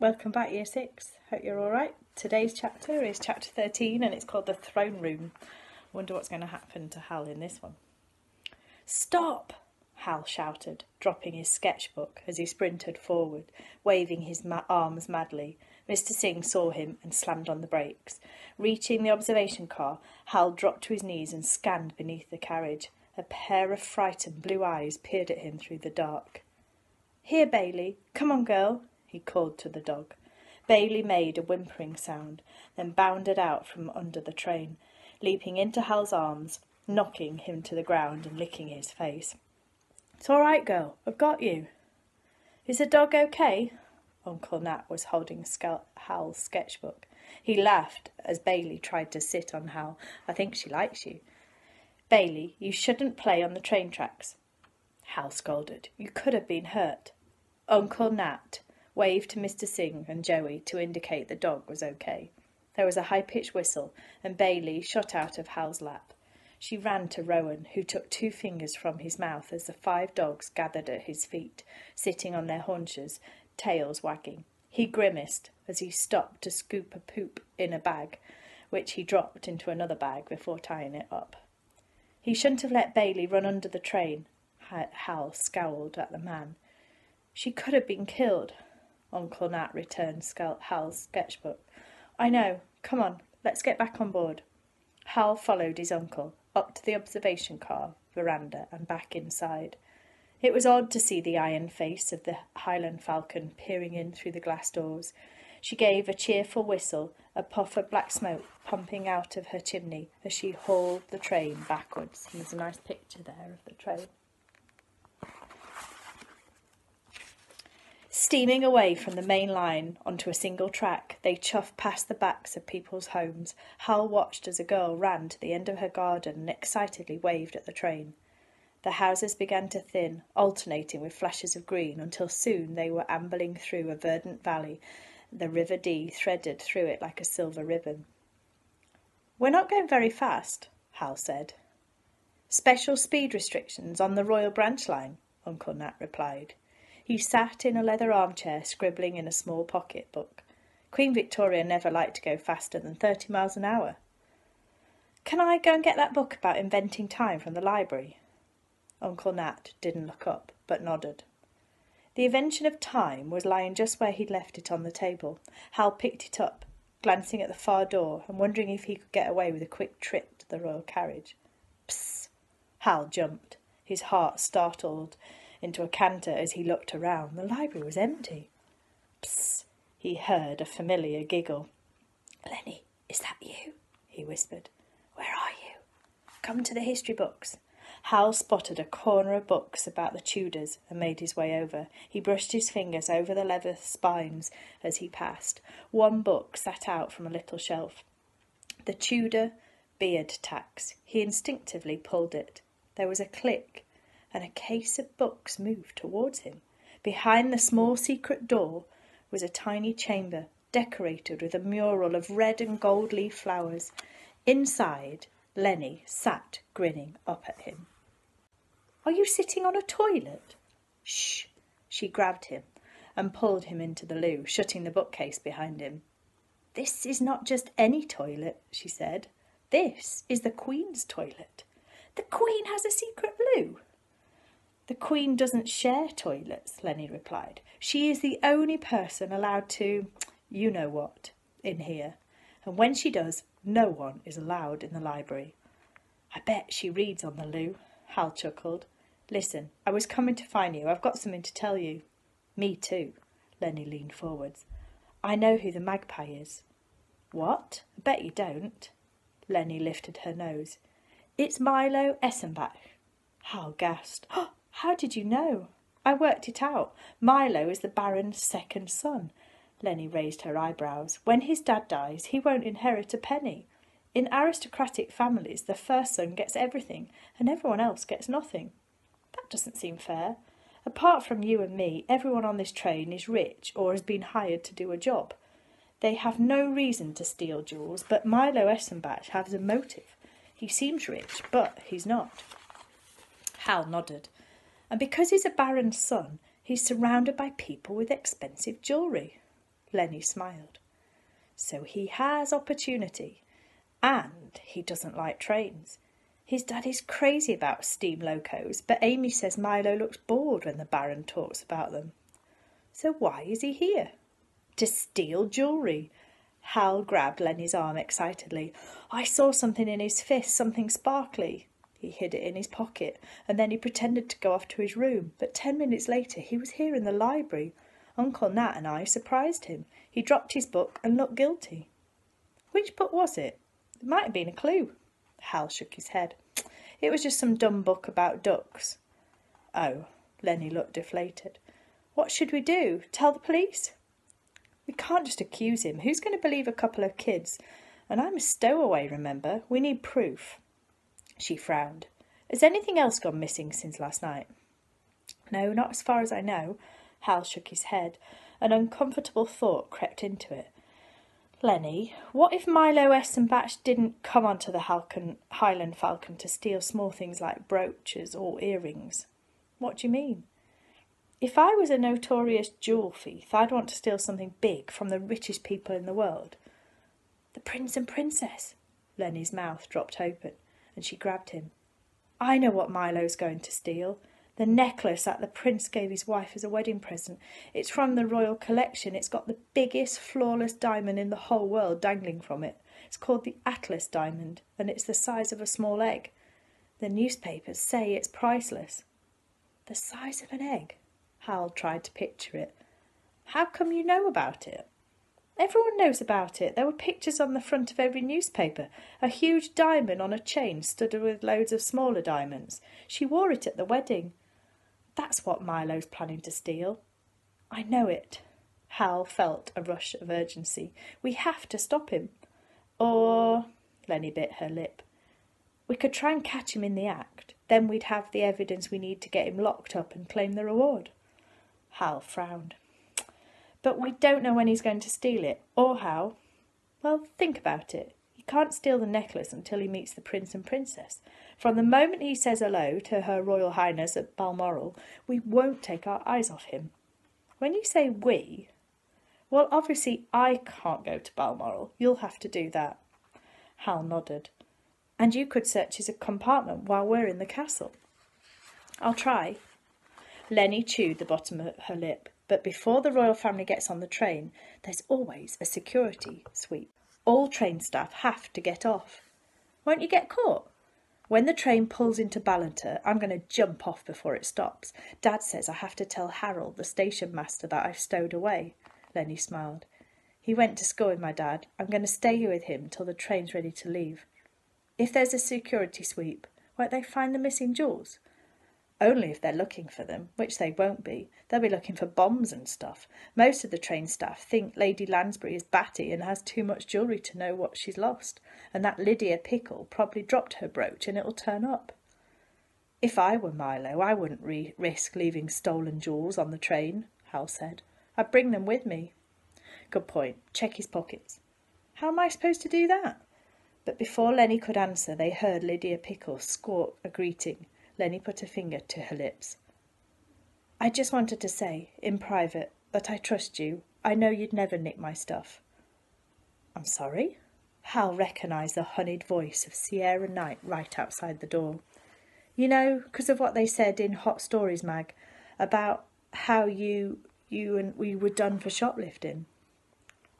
Welcome back, Year 6. Hope you're alright. Today's chapter is chapter 13 and it's called The Throne Room. Wonder what's going to happen to Hal in this one. Stop! Hal shouted, dropping his sketchbook as he sprinted forward, waving his arms madly. Mr. Singh saw him and slammed on the brakes. Reaching the observation car, Hal dropped to his knees and scanned beneath the carriage. A pair of frightened blue eyes peered at him through the dark. Here, Bailey. Come on, girl, he called to the dog. Bailey made a whimpering sound, then bounded out from under the train, leaping into Hal's arms, knocking him to the ground and licking his face. It's all right, girl. I've got you. Is the dog okay? Uncle Nat was holding Hal's sketchbook. He laughed as Bailey tried to sit on Hal. I think she likes you. Bailey, you shouldn't play on the train tracks. Hal scolded. You could have been hurt. Uncle Nat waved to Mr. Singh and Joey to indicate the dog was okay. There was a high-pitched whistle, and Bailey shot out of Hal's lap. She ran to Rowan, who took 2 fingers from his mouth as the 5 dogs gathered at his feet, sitting on their haunches, tails wagging. He grimaced as he stopped to scoop a poop in a bag, which he dropped into another bag before tying it up. He shouldn't have let Bailey run under the train. Hal scowled at the man. She could have been killed. Uncle Nat returned Hal's sketchbook. I know. Come on, let's get back on board. Hal followed his uncle up to the observation car veranda and back inside. It was odd to see the iron face of the Highland Falcon peering in through the glass doors. She gave a cheerful whistle, a puff of black smoke pumping out of her chimney as she hauled the train backwards. And there's a nice picture there of the train. Steaming away from the main line onto a single track, they chuffed past the backs of people's homes. Hal watched as a girl ran to the end of her garden and excitedly waved at the train. The houses began to thin, alternating with flashes of green, until soon they were ambling through a verdant valley, the River Dee threaded through it like a silver ribbon. We're not going very fast, Hal said. Special speed restrictions on the Royal Branch line, Uncle Nat replied. He sat in a leather armchair, scribbling in a small pocket-book. Queen Victoria never liked to go faster than 30 miles an hour. Can I go and get that book about inventing time from the library? Uncle Nat didn't look up, but nodded. The invention of time was lying just where he'd left it on the table. Hal picked it up, glancing at the far door and wondering if he could get away with a quick trip to the royal carriage. Psst! Hal jumped, his heart startled into a canter as he looked around. The library was empty. Psst! He heard a familiar giggle. Lenny, is that you? He whispered. Where are you? Come to the history books. Hal spotted a corner of books about the Tudors and made his way over. He brushed his fingers over the leather spines as he passed. One book sat out from a little shelf. The Tudor Beard Tax. He instinctively pulled it. There was a click, and a case of books moved towards him. Behind the small secret door was a tiny chamber, decorated with a mural of red and gold leaf flowers. Inside, Lenny sat grinning up at him. Are you sitting on a toilet? Shh! She grabbed him and pulled him into the loo, shutting the bookcase behind him. This is not just any toilet, she said. This is the Queen's toilet. The Queen has a secret loo. The Queen doesn't share toilets, Lenny replied. She is the only person allowed to, you know what, in here. And when she does, no one is allowed in the library. I bet she reads on the loo, Hal chuckled. Listen, I was coming to find you. I've got something to tell you. Me too, Lenny leaned forwards. I know who the magpie is. What? I bet you don't. Lenny lifted her nose. It's Milo Essenbach. Hal gasped. Oh, how did you know? I worked it out. Milo is the Baron's second son. Lenny raised her eyebrows. When his dad dies, he won't inherit a penny. In aristocratic families, the first son gets everything, and everyone else gets nothing. That doesn't seem fair. Apart from you and me, everyone on this train is rich or has been hired to do a job. They have no reason to steal jewels, but Milo Essenbach has a motive. He seems rich, but he's not. Hal nodded. And because he's a baron's son, he's surrounded by people with expensive jewellery. Lenny smiled. So he has opportunity. And he doesn't like trains. His daddy's crazy about steam locos, but Amy says Milo looks bored when the Baron talks about them. So why is he here? To steal jewellery. Hal grabbed Lenny's arm excitedly. I saw something in his fist, something sparkly. He hid it in his pocket, and then he pretended to go off to his room. But 10 minutes later he was here in the library. Uncle Nat and I surprised him. He dropped his book and looked guilty. Which book was it? It might have been a clue. Hal shook his head. It was just some dumb book about ducks. Oh, Lenny looked deflated. What should we do? Tell the police? We can't just accuse him. Who's going to believe a couple of kids? And I'm a stowaway, remember? We need proof. She frowned. Has anything else gone missing since last night? No, not as far as I know. Hal shook his head. An uncomfortable thought crept into it. Lenny, what if Milo S. and Batch didn't come onto the Highland Falcon to steal small things like brooches or earrings? What do you mean? If I was a notorious jewel thief, I'd want to steal something big from the richest people in the world. The Prince and Princess. Lenny's mouth dropped open, and she grabbed him. I know what Milo's going to steal. The necklace that the prince gave his wife as a wedding present. It's from the royal collection. It's got the biggest flawless diamond in the whole world dangling from it. It's called the Atlas diamond, and it's the size of a small egg. The newspapers say it's priceless. The size of an egg? Hal tried to picture it. How come you know about it? Everyone knows about it. There were pictures on the front of every newspaper. A huge diamond on a chain studded with loads of smaller diamonds. She wore it at the wedding. That's what Milo's planning to steal. I know it. Hal felt a rush of urgency. We have to stop him. Or, Lenny bit her lip, we could try and catch him in the act. Then we'd have the evidence we need to get him locked up and claim the reward. Hal frowned. But we don't know when he's going to steal it, or how. Well, think about it. He can't steal the necklace until he meets the Prince and Princess. From the moment he says hello to Her Royal Highness at Balmoral, we won't take our eyes off him. When you say we, well, obviously I can't go to Balmoral. You'll have to do that. Hal nodded. And you could search his compartment while we're in the castle. I'll try. Lenny chewed the bottom of her lip. But before the royal family gets on the train, there's always a security sweep. All train staff have to get off. Won't you get caught? When the train pulls into Ballanter, I'm going to jump off before it stops. Dad says I have to tell Harold, the station master, that I've stowed away. Lenny smiled. He went to school with my dad. I'm going to stay here with him till the train's ready to leave. If there's a security sweep, won't they find the missing jewels? Only if they're looking for them, which they won't be. They'll be looking for bombs and stuff. Most of the train staff think Lady Lansbury is batty and has too much jewellery to know what she's lost, and that Lydia Pickle probably dropped her brooch and it'll turn up. If I were Milo, I wouldn't risk leaving stolen jewels on the train, Hal said. I'd bring them with me. Good point. Check his pockets. How am I supposed to do that? But before Lenny could answer, they heard Lydia Pickle squawk a greeting. Lenny put a finger to her lips. I just wanted to say, in private, that I trust you. I know you'd never nick my stuff. I'm sorry? Hal recognised the honeyed voice of Sierra Knight right outside the door. You know, because of what they said in Hot Stories mag, about how you and we were done for shoplifting.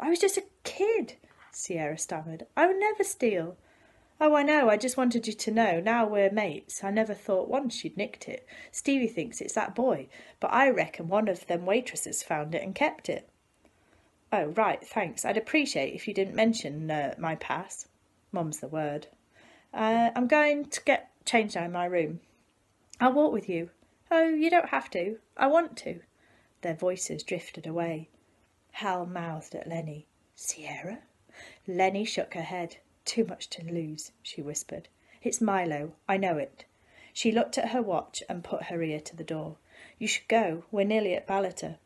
I was just a kid, Sierra stammered. I would never steal. Oh, I know, I just wanted you to know. Now we're mates. I never thought once you'd nicked it. Stevie thinks it's that boy, but I reckon one of them waitresses found it and kept it. Oh, right, thanks. I'd appreciate if you didn't mention my pass. Mum's the word. I'm going to get changed now in my room. I'll walk with you. Oh, you don't have to. I want to. Their voices drifted away. Hal mouthed at Lenny. Sierra? Lenny shook her head. Too much to lose, she whispered. It's Milo. I know it. She looked at her watch and put her ear to the door. You should go. We're nearly at Ballanter.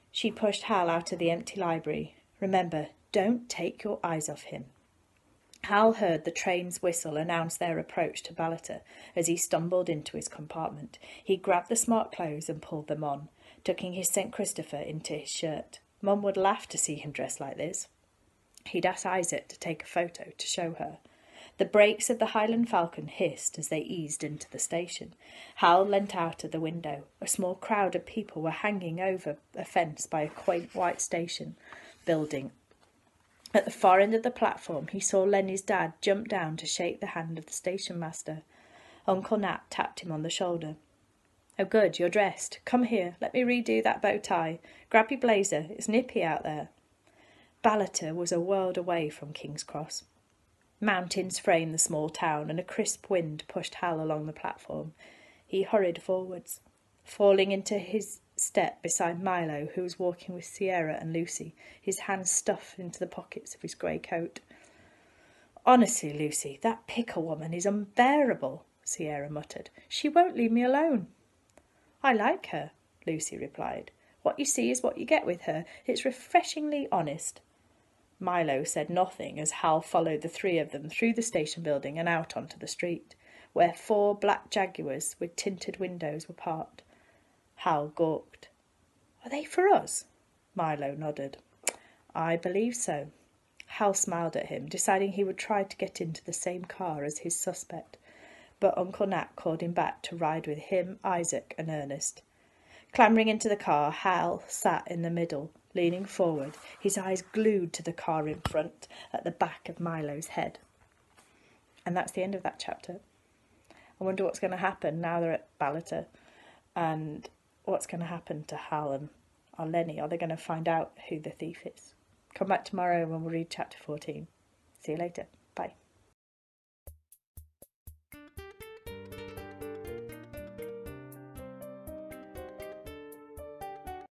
She pushed Hal out of the empty library. Remember, don't take your eyes off him. Hal heard the train's whistle announce their approach to Ballanter as he stumbled into his compartment. He grabbed the smart clothes and pulled them on, tucking his St. Christopher into his shirt. Mum would laugh to see him dressed like this. He'd asked Isaac to take a photo to show her. The brakes of the Highland Falcon hissed as they eased into the station. Hal leant out of the window. A small crowd of people were hanging over a fence by a quaint white station building. At the far end of the platform, he saw Lenny's dad jump down to shake the hand of the station master. Uncle Nat tapped him on the shoulder. "Oh, good, you're dressed. Come here, let me redo that bow tie. Grab your blazer, it's nippy out there." Ballater was a world away from King's Cross. Mountains framed the small town, and a crisp wind pushed Hal along the platform. He hurried forwards, falling into his step beside Milo, who was walking with Sierra and Lucy, his hands stuffed into the pockets of his grey coat. "Honestly, Lucy, that pickle woman is unbearable," Sierra muttered. "She won't leave me alone." "I like her," Lucy replied. "What you see is what you get with her. It's refreshingly honest." Milo said nothing as Hal followed the three of them through the station building and out onto the street, where 4 black Jaguars with tinted windows were parked. Hal gawked. "Are they for us?" Milo nodded. "I believe so." Hal smiled at him, deciding he would try to get into the same car as his suspect, but Uncle Nat called him back to ride with him, Isaac and Ernest. Clambering into the car, Hal sat in the middle, leaning forward, his eyes glued to the car in front at the back of Milo's head. And that's the end of that chapter. I wonder what's going to happen now they're at Ballater, and what's going to happen to Hal and Lenny. Are they going to find out who the thief is? Come back tomorrow when we'll read chapter 14. See you later. Bye.